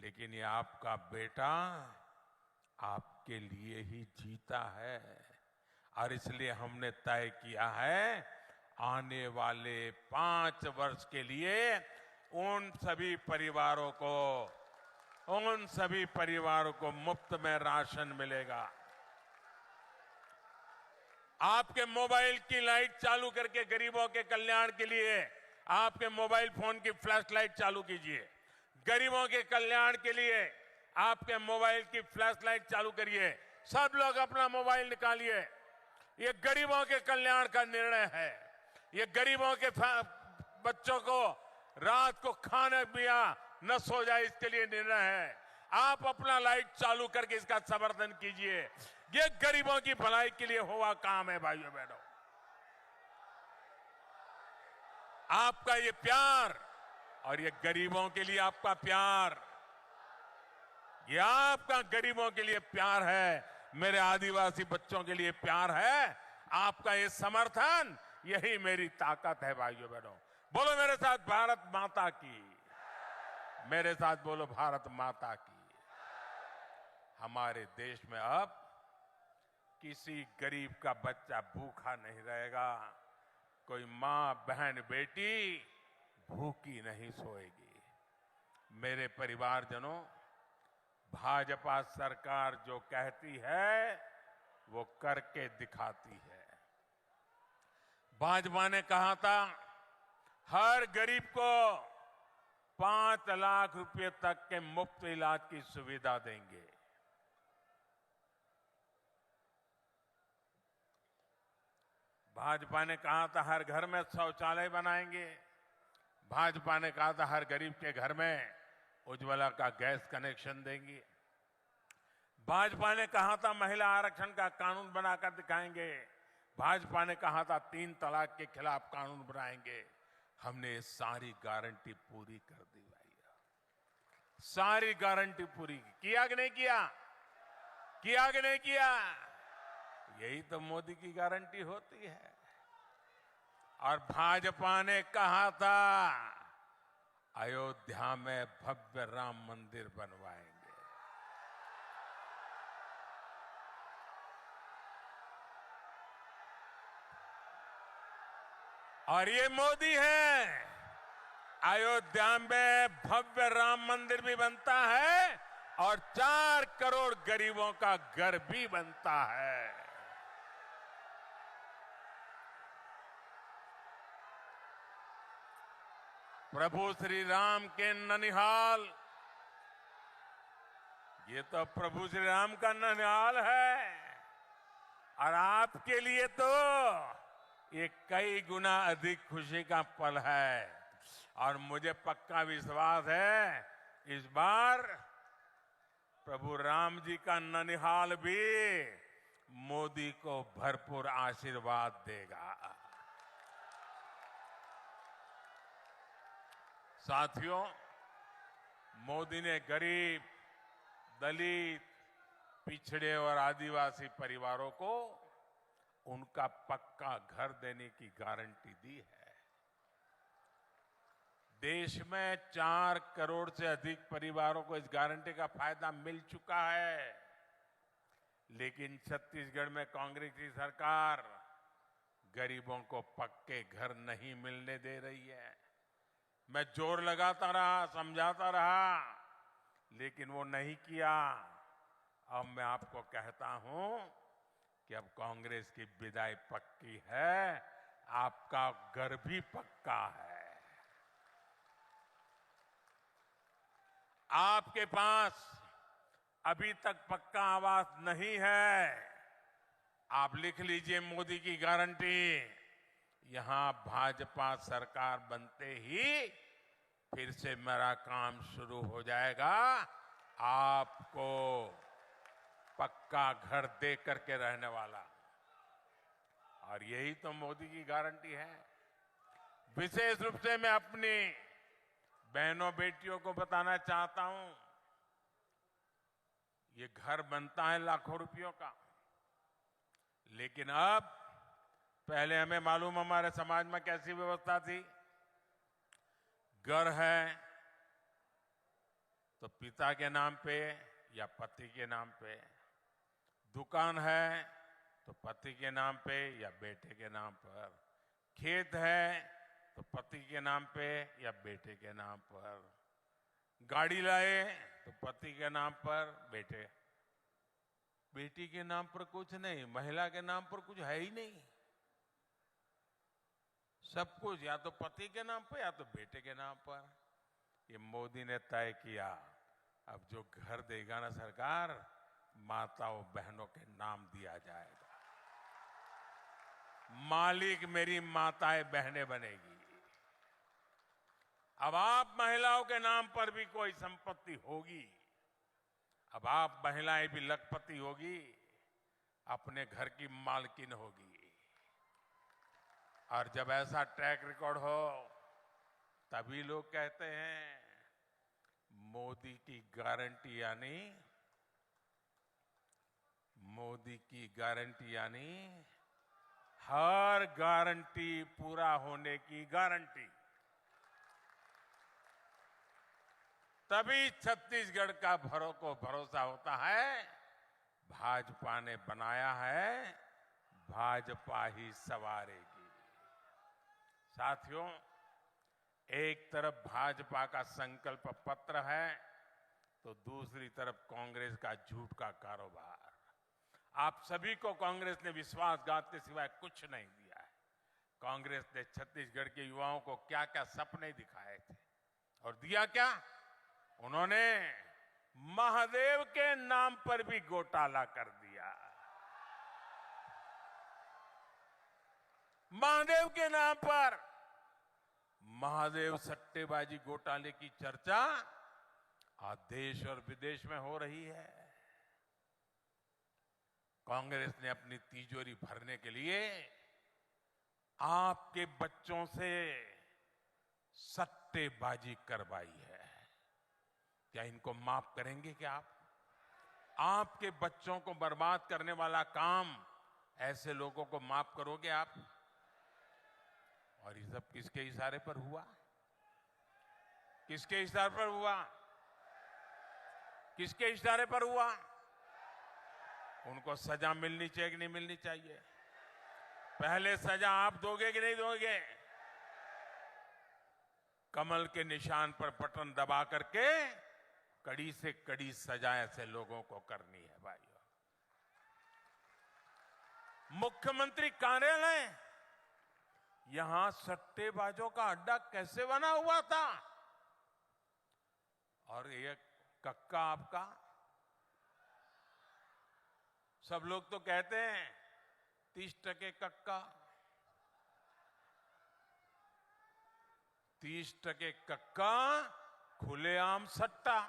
लेकिन ये आपका बेटा आपके लिए ही जीता है और इसलिए हमने तय किया है आने वाले 5 वर्ष के लिए उन सभी परिवारों को मुफ्त में राशन मिलेगा। आपके मोबाइल की लाइट चालू करके गरीबों के कल्याण के लिए आपके मोबाइल फोन की फ्लैश लाइट चालू कीजिए। गरीबों के कल्याण के लिए आपके मोबाइल की फ्लैश लाइट चालू करिए। सब लोग अपना मोबाइल निकालिए। ये गरीबों के कल्याण का निर्णय है। ये गरीबों के बच्चों को रात को खाने पिया न सो जाए इसके लिए निर्णय है। आप अपना लाइट चालू करके इसका समर्थन कीजिए। ये गरीबों की भलाई के लिए हुआ काम है भाइयों बहनों। आपका ये प्यार और ये गरीबों के लिए आपका प्यार, ये आपका गरीबों के लिए प्यार है, मेरे आदिवासी बच्चों के लिए प्यार है। आपका ये समर्थन यही मेरी ताकत है भाइयों बहनों। बोलो मेरे साथ भारत माता की, मेरे साथ बोलो भारत माता की। हमारे देश में अब किसी गरीब का बच्चा भूखा नहीं रहेगा। कोई मां बहन बेटी भूखी नहीं सोएगी। मेरे परिवारजनों, भाजपा सरकार जो कहती है वो करके दिखाती है। भाजपा ने कहा था हर गरीब को 5 लाख रुपए तक के मुफ्त इलाज की सुविधा देंगे। भाजपा ने कहा था हर घर में शौचालय बनाएंगे। भाजपा ने कहा था हर गरीब के घर में उज्ज्वला का गैस कनेक्शन देंगे। भाजपा ने कहा था महिला आरक्षण का कानून बनाकर दिखाएंगे। भाजपा ने कहा था 3 तलाक के खिलाफ कानून बनाएंगे। हमने सारी गारंटी पूरी कर दी भैया, सारी गारंटी पूरी किया कि नहीं किया? किया कि नहीं किया? यही तो मोदी की गारंटी होती है। और भाजपा ने कहा था अयोध्या में भव्य राम मंदिर बनवाएंगे। और ये मोदी है। अयोध्या में भव्य राम मंदिर भी बनता है और 4 करोड़ गरीबों का घर भी बनता है। प्रभु श्री राम के ननिहाल, ये तो प्रभु श्री राम का ननिहाल है और आपके लिए तो ये कई गुना अधिक खुशी का पल है। और मुझे पक्का विश्वास है इस बार प्रभु राम जी का ननिहाल भी मोदी को भरपूर आशीर्वाद देगा। साथियों, मोदी ने गरीब, दलित, पिछड़े और आदिवासी परिवारों को उनका पक्का घर देने की गारंटी दी है। देश में 4 करोड़ से अधिक परिवारों को इस गारंटी का फायदा मिल चुका है। लेकिन छत्तीसगढ़ में कांग्रेस की सरकार गरीबों को पक्के घर नहीं मिलने दे रही है। मैं जोर लगाता रहा, समझाता रहा, लेकिन वो नहीं किया। अब मैं आपको कहता हूं कि अब कांग्रेस की विदाई पक्की है, आपका घर भी पक्का है। आपके पास अभी तक पक्का आवास नहीं है, आप लिख लीजिए मोदी की गारंटी। यहां भाजपा सरकार बनते ही फिर से मेरा काम शुरू हो जाएगा। आपको पक्का घर दे करके रहने वाला, और यही तो मोदी की गारंटी है। विशेष रूप से मैं अपनी बहनों बेटियों को बताना चाहता हूं, ये घर बनता है लाखों रुपयों का, लेकिन अब पहले हमें मालूम हमारे समाज में कैसी व्यवस्था थी। घर है, तो पिता के नाम पे या पति के नाम पे, दुकान है तो पति के नाम पे या बेटे के नाम पर, खेत है तो पति के नाम पे या बेटे के नाम पर, गाड़ी लाए तो पति के नाम पर, बेटी के नाम पर कुछ नहीं, महिला के नाम पर कुछ है ही नहीं। सब कुछ या तो पति के नाम पर या तो बेटे के नाम पर। ये मोदी ने तय किया, अब जो घर देगा ना सरकार, माताओं बहनों के नाम दिया जाएगा। मालिक मेरी माताएं बहनें बनेगी। अब आप महिलाओं के नाम पर भी कोई संपत्ति होगी, अब आप महिलाएं भी लखपति होगी, अपने घर की मालकिन होगी। और जब ऐसा ट्रैक रिकॉर्ड हो तभी लोग कहते हैं मोदी की गारंटी यानी हर गारंटी पूरा होने की गारंटी। तभी छत्तीसगढ़ का भरोसा होता है, भाजपा ने बनाया है, भाजपा ही सवारेगी। साथियों, एक तरफ भाजपा का संकल्प पत्र है तो दूसरी तरफ कांग्रेस का झूठ का कारोबार। आप सभी को कांग्रेस ने विश्वासघात के सिवाय कुछ नहीं दिया है। कांग्रेस ने छत्तीसगढ़ के युवाओं को क्या क्या सपने दिखाए थे और दिया क्या? उन्होंने महादेव के नाम पर भी घोटाला कर दिया। महादेव के नाम पर महादेव सट्टेबाजी घोटाले की चर्चा आज देश और विदेश में हो रही है। कांग्रेस ने अपनी तिजोरी भरने के लिए आपके बच्चों से सट्टेबाजी करवाई है। क्या इनको माफ करेंगे क्या आप? आपके बच्चों को बर्बाद करने वाला काम ऐसे लोगों को माफ करोगे आप? और ये सब किसके इशारे पर हुआ? किसके इशारे पर हुआ? किसके इशारे पर हुआ? उनको सजा मिलनी चाहिए कि नहीं मिलनी चाहिए? पहले सजा आप दोगे कि नहीं दोगे? कमल के निशान पर बटन दबा करके कड़ी से कड़ी सजा ऐसे लोगों को करनी है भाइयों। मुख्यमंत्री कार्यालय, यहां सट्टेबाजों का अड्डा कैसे बना हुआ था? और ये कक्का आपका, सब लोग तो कहते हैं 30% कक्का, 30% कक्का, खुलेआम सट्टा।